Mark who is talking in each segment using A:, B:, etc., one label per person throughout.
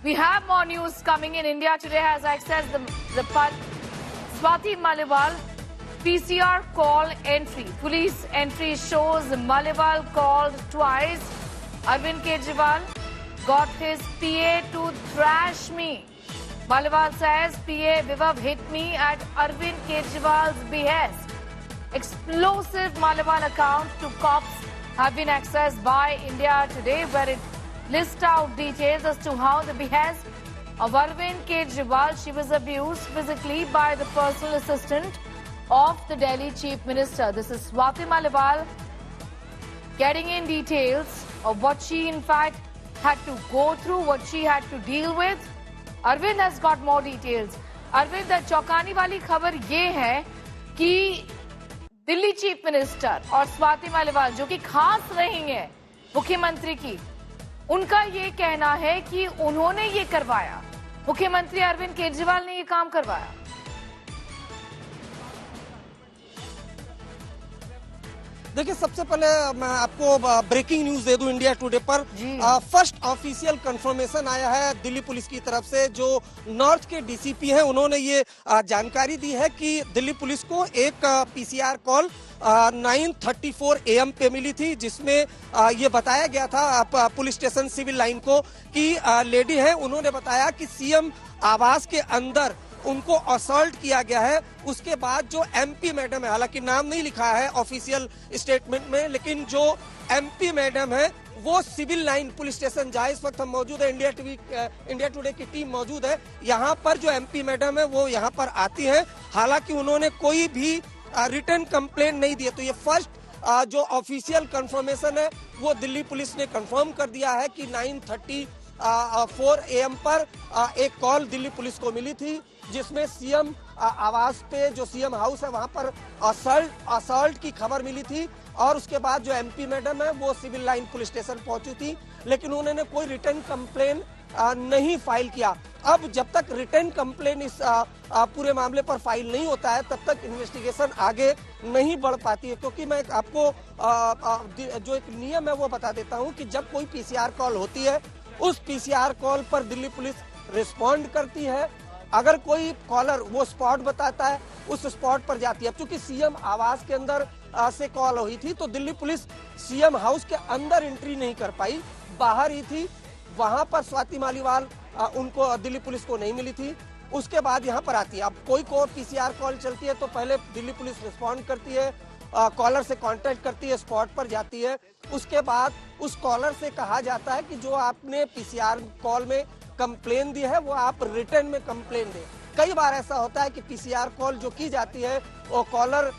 A: We have more news coming in. India Today has accessed the Swati Maliwal PCR call entry. Police entry shows Maliwal called twice. Arvind Kejriwal got his PA to thrash me. Maliwal says PA Vivav hit me at Arvind Kejriwal's behest. Explosive Maliwal account to cops have been accessed by India Today, where it lists out details as to how the behest of Arvind Kejriwal, she was abused physically by the personal assistant of the Delhi Chief Minister. This is Swati Maliwal getting in details of what she in fact had to go through, what she had to deal with. Arvind has got more details. Arvind, चौंकाने वाली खबर ये है कि Delhi chief minister और स्वाति मालीवाल जो कि खास रही हैं मुख्यमंत्री की, उनका ये कहना है कि उन्होंने ये करवाया, मुख्यमंत्री अरविंद केजरीवाल ने ये काम करवाया।
B: देखिए, सबसे पहले मैं आपको ब्रेकिंग न्यूज दे दूं इंडिया टुडे पर। फर्स्ट ऑफिशियल कंफर्मेशन आया है दिल्ली पुलिस की तरफ से। जो नॉर्थ के डीसीपी हैं, उन्होंने ये जानकारी दी है कि दिल्ली पुलिस को एक पीसीआर कॉल 9:34 AM पे मिली थी, जिसमें ये बताया गया था पुलिस स्टेशन सिविल लाइन को कि लेडी है, उन्होंने बताया कि सीएम आवास के अंदर उनको असॉल्ट किया गया है। उसके बाद जो एमपी मैडम है, हालांकि नाम नहीं लिखा है ऑफिशियल स्टेटमेंट में, लेकिन जो एमपी मैडम है वो सिविल लाइन पुलिस स्टेशन जहां इस वक्त हम मौजूद है, इंडिया टुडे की टीम मौजूद है, यहाँ पर जो एमपी मैडम है वो यहाँ पर आती है। हालांकि उन्होंने कोई भी रिटर्न कंप्लेंट नहीं दिया। तो ये फर्स्ट जो ऑफिशियल कंफर्मेशन है वो दिल्ली पुलिस ने कंफर्म कर दिया है कि 9:34 AM पर एक कॉल दिल्ली पुलिस को मिली थी, जिसमें सीएम आवास पे, जो सीएम हाउस है, वहां पर असॉल्ट की खबर मिली थी। और उसके बाद जो एमपी मैडम है वो सिविल लाइन पुलिस स्टेशन पहुंची थी, लेकिन उन्होंने कोई रिटर्न कंप्लेन नहीं फाइल किया। अब जब तक रिटर्न कंप्लेन इस पूरे मामले पर फाइल नहीं होता है, तब तक इन्वेस्टिगेशन आगे नहीं बढ़ पाती है। क्योंकि मैं आपको जो एक नियम है वो बता देता हूं कि जब कोई पीसीआर कॉल होती है, उस पीसीआर कॉल पर दिल्ली पुलिस रिस्पॉन्ड करती है। अगर कोई कॉलर वो स्पॉट बताता है, उस स्पॉट पर जाती है। अब चूंकि सीएम आवास के अंदर से कॉल हुई थी, तो दिल्ली पुलिस सीएम हाउस के अंदर एंट्री नहीं कर पाई, बाहर ही थी। वहां पर स्वाति मालीवाल उनको दिल्ली पुलिस को नहीं मिली थी। उसके बाद यहाँ पर आती है। अब कोई पीसीआर कॉल चलती है तो पहले दिल्ली पुलिस रिस्पॉन्ड करती है, कॉलर से कांटेक्ट करती है, स्पॉट पर जाती है। उसके बाद उस कॉलर से कहा जाता है कि जो आपने पीसीआर कॉल में कंप्लेन दी है वो आप रिटर्न में कंप्लेन दें। कई बार ऐसा होता है कि पीसीआर कॉल जो की जाती है वो कॉलर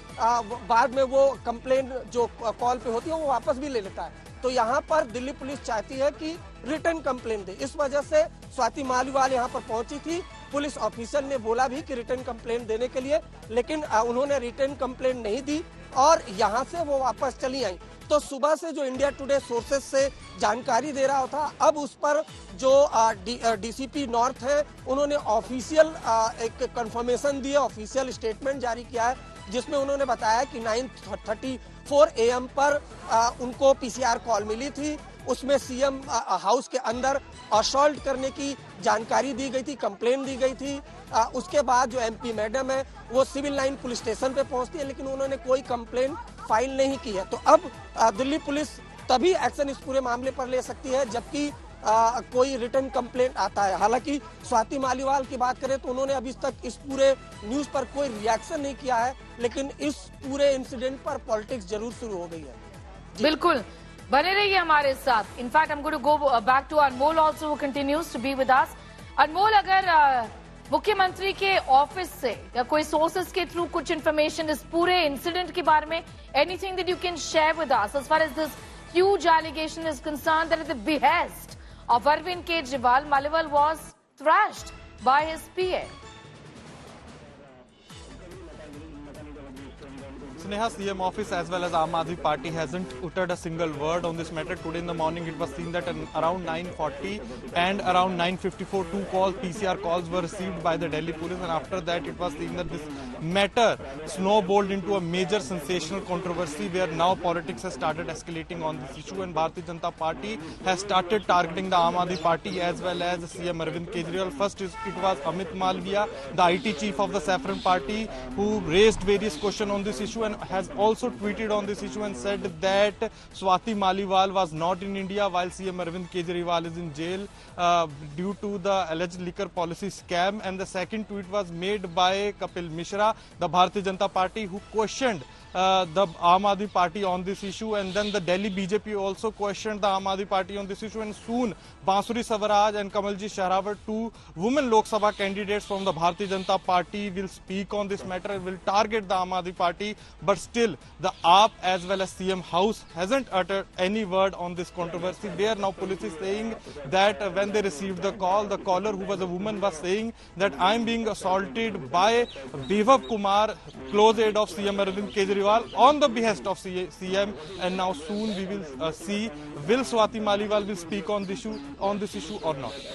B: बाद में वो कंप्लेन जो कॉल पे होती है वो वापस भी ले लेता है। तो यहाँ पर दिल्ली पुलिस चाहती है कि रिटर्न कंप्लेन दे। इस वजह से स्वाति मालीवाल यहाँ पर पहुंची थी। पुलिस ऑफिसर ने बोला भी कि रिटर्न कंप्लेन देने के लिए, लेकिन उन्होंने रिटर्न कंप्लेन नहीं दी और यहाँ से वो वापस चली आई। तो सुबह से जो इंडिया टुडे सोर्सेस से जानकारी दे रहा था, अब उस पर जो डीसीपी नॉर्थ है, उन्होंने ऑफिशियल एक कंफर्मेशन दी है, ऑफिशियल स्टेटमेंट जारी किया है, जिसमें उन्होंने बताया कि 9:34 AM पर उनको पीसीआर कॉल मिली थी। उसमें सीएम हाउस के अंदर असॉल्ट करने की जानकारी दी गई थी, कंप्लेन दी गई थी। उसके बाद जो एमपी मैडम है वो सिविल लाइन पुलिस स्टेशन पे पहुंचती है, लेकिन उन्होंने कोई कंप्लेन फाइल नहीं की है। तो अब दिल्ली पुलिस तभी एक्शन इस पूरे मामले पर ले सकती है जबकि कोई रिटर्न कंप्लेंट आता है। हालांकि स्वाति मालीवाल की बात करें तो उन्होंने अभी तक इस पूरे न्यूज पर कोई रिएक्शन नहीं किया है, लेकिन इस पूरे इंसिडेंट पर पॉलिटिक्स जरूर शुरू हो गई है।
A: बिल्कुल, बने रहिए हमारे साथ। In fact I'm going to go back to Anmol also, who continues to be with us. अनमोल, अगर मुख्यमंत्री के ऑफिस से या कोई सोर्सेस के थ्रू कुछ इंफॉर्मेशन इस पूरे इंसिडेंट के बारे में, anything that you can share with us as far as this huge allegation is concerned that at the behest of Arvind Kejriwal, Maliwal was thrashed by his PA.
C: Sneha, CM office as well as Aam Aadmi Party hasn't uttered a single word on this matter. Today in the morning it was seen that around 9:40 and around 9:54 two PCR calls were received by the Delhi police, and after that it was seen that this matter snowballed into a major sensational controversy where now politics has started escalating on this issue, and Bharatiya Janata Party has started targeting the Aam Aadmi Party as well as CM Arvind Kejriwal. First it was Amit Malviya, the IT chief of the Saffron Party, who raised various questions on this issue and has also tweeted on this issue and said that Swati Maliwal was not in India while CM Arvind Kejriwal is in jail due to the alleged liquor policy scam. And the second tweet was made by Kapil Mishra, the Bharatiya Janata Party, who questioned the Aam Aadmi Party on this issue, and then the Delhi BJP also questioned the Aam Aadmi Party on this issue, and soon Bansuri Savaraj and Kamalji Shahrawat, two women Lok Sabha candidates from the Bharatiya Janata Party, will speak on this matter and will target the Aam Aadmi Party, but still the AAP as well as CM House hasn't uttered any word on this controversy. There now police is saying that when they received the call, the caller, who was a woman, was saying that I am being assaulted by Bibhav Kumar, close aide of CM Arvind Kejriwal, on the behest of CM, and now soon we will see will Swati Maliwal will speak on this issue or not.